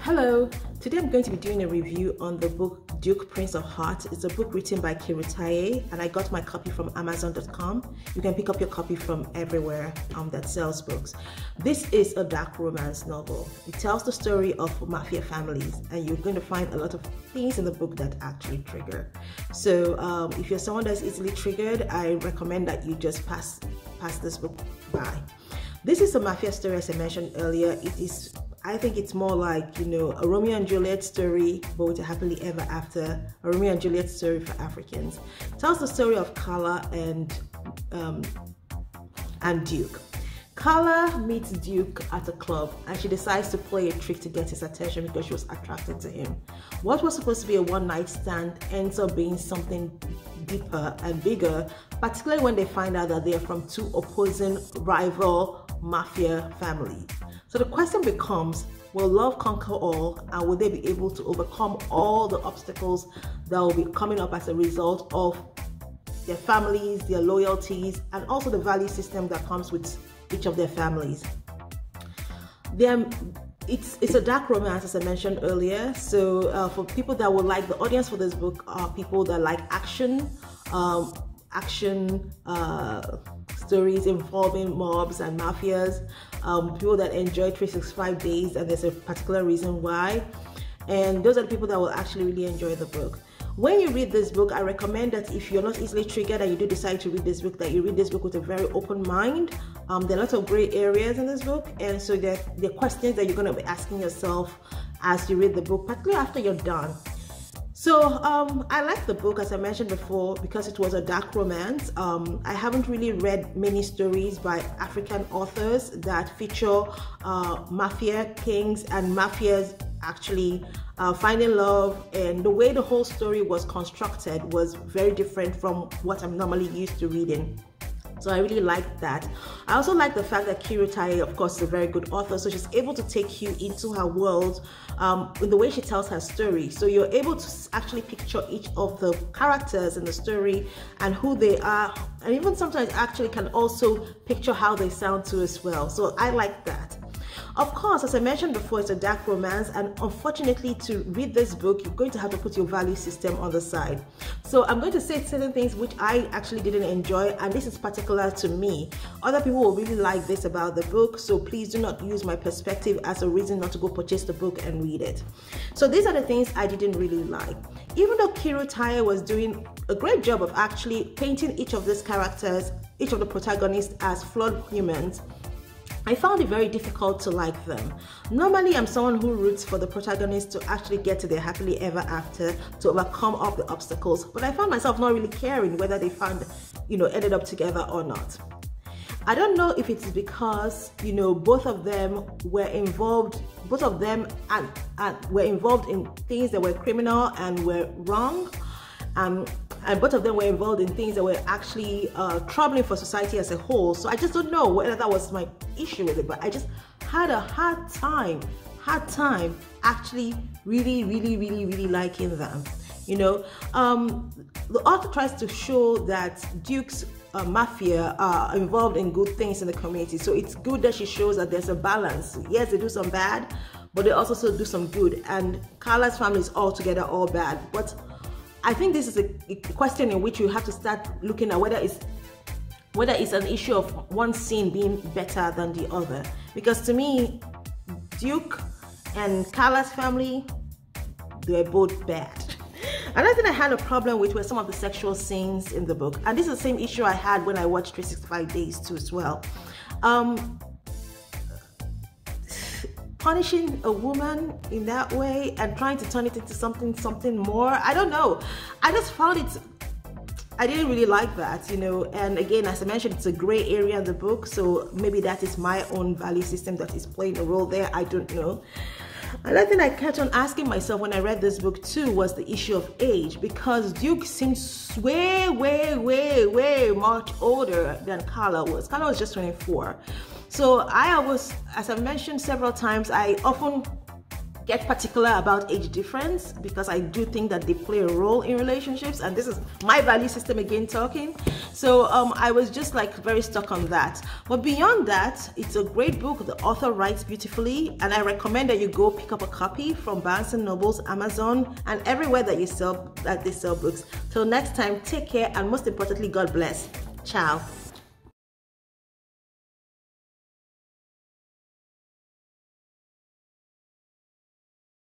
Hello, today I'm going to be doing a review on the book Duke, Prince of Heart. It's a book written by Carla, and I got my copy from Amazon.com. You can pick up your copy from everywhere that sells books. This is a dark romance novel. It tells the story of mafia families, and you're going to find a lot of things in the book that actually trigger. So if you're someone that's easily triggered, I recommend that you just pass this book by. This is a mafia story, as I mentioned earlier. I think it's more like, a Romeo and Juliet story, but with a happily ever after, a Romeo and Juliet story for Africans. It tells the story of Carla and Duke. Carla meets Duke at a club, and she decides to play a trick to get his attention because she was attracted to him. What was supposed to be a one-night stand ends up being something deeper and bigger, particularly when they find out that they are from two opposing rival mafia families. So the question becomes, will love conquer all, and will they be able to overcome all the obstacles that will be coming up as a result of their families, their loyalties, and also the value system that comes with each of their families? It's a dark romance, as I mentioned earlier. So for people that would like, the audience for this book are people that like action stories involving mobs and mafias, people that enjoy 365 days, and there's a particular reason why. And those are the people that will actually really enjoy the book. When you read this book, I recommend that if you're not easily triggered and you do decide to read this book, that you read this book with a very open mind. There are lots of gray areas in this book, and so there are questions that you're going to be asking yourself as you read the book, particularly after you're done. So I like the book, as I mentioned before, because it was a dark romance. I haven't really read many stories by African authors that feature mafia kings and mafias actually finding love, and the way the whole story was constructed was very different from what I'm normally used to reading. So I really like that. I also like the fact that Carla, of course, is a very good author, so she's able to take you into her world in the way she tells her story. So you're able to actually picture each of the characters in the story and who they are, and even sometimes actually can also picture how they sound too as well. So I like that. Of course, as I mentioned before, it's a dark romance, and unfortunately, to read this book, you're going to have to put your value system on the side. So I'm going to say certain things which I actually didn't enjoy, and this is particular to me. Other people will really like this about the book, so please do not use my perspective as a reason not to go purchase the book and read it. So these are the things I didn't really like. Even though Carla was doing a great job of actually painting each of these characters, each of the protagonists, as flawed humans, I found it very difficult to like them. Normally, I'm someone who roots for the protagonist to actually get to their happily ever after, to overcome all the obstacles, but I found myself not really caring whether they ended up together or not. I don't know if it's because, both of them were involved, were involved in things that were criminal and were wrong. And both of them were involved in things that were actually troubling for society as a whole. So I just don't know whether that was my issue with it, but I just had a hard time actually really liking them. The author tries to show that Duke's mafia are involved in good things in the community. So it's good that she shows that there's a balance. Yes, they do some bad, but they also do some good. And Carla's family is altogether all bad. But I think this is a question in which you have to start looking at whether it's an issue of one scene being better than the other. Because to me, Duke and Carla's family, they were both bad. Another thing I had a problem with were some of the sexual scenes in the book. And this is the same issue I had when I watched 365 Days too as well. Punishing a woman in that way and trying to turn it into something more, I don't know. I just found it, I didn't really like that, and again, as I mentioned, it's a gray area in the book, so maybe that is my own value system that is playing a role there, I don't know. Another thing I kept on asking myself when I read this book too was the issue of age, because Duke seems way much older than Carla was. Carla was just 24. So I always, as I've mentioned several times, I often get particular about age difference, because I do think that they play a role in relationships, and this is my value system again talking. So I was just like very stuck on that. But beyond that, it's a great book. The author writes beautifully, and I recommend that you go pick up a copy from Barnes & Noble's, Amazon, and everywhere that they sell books. Till next time, take care, and most importantly, God bless. Ciao.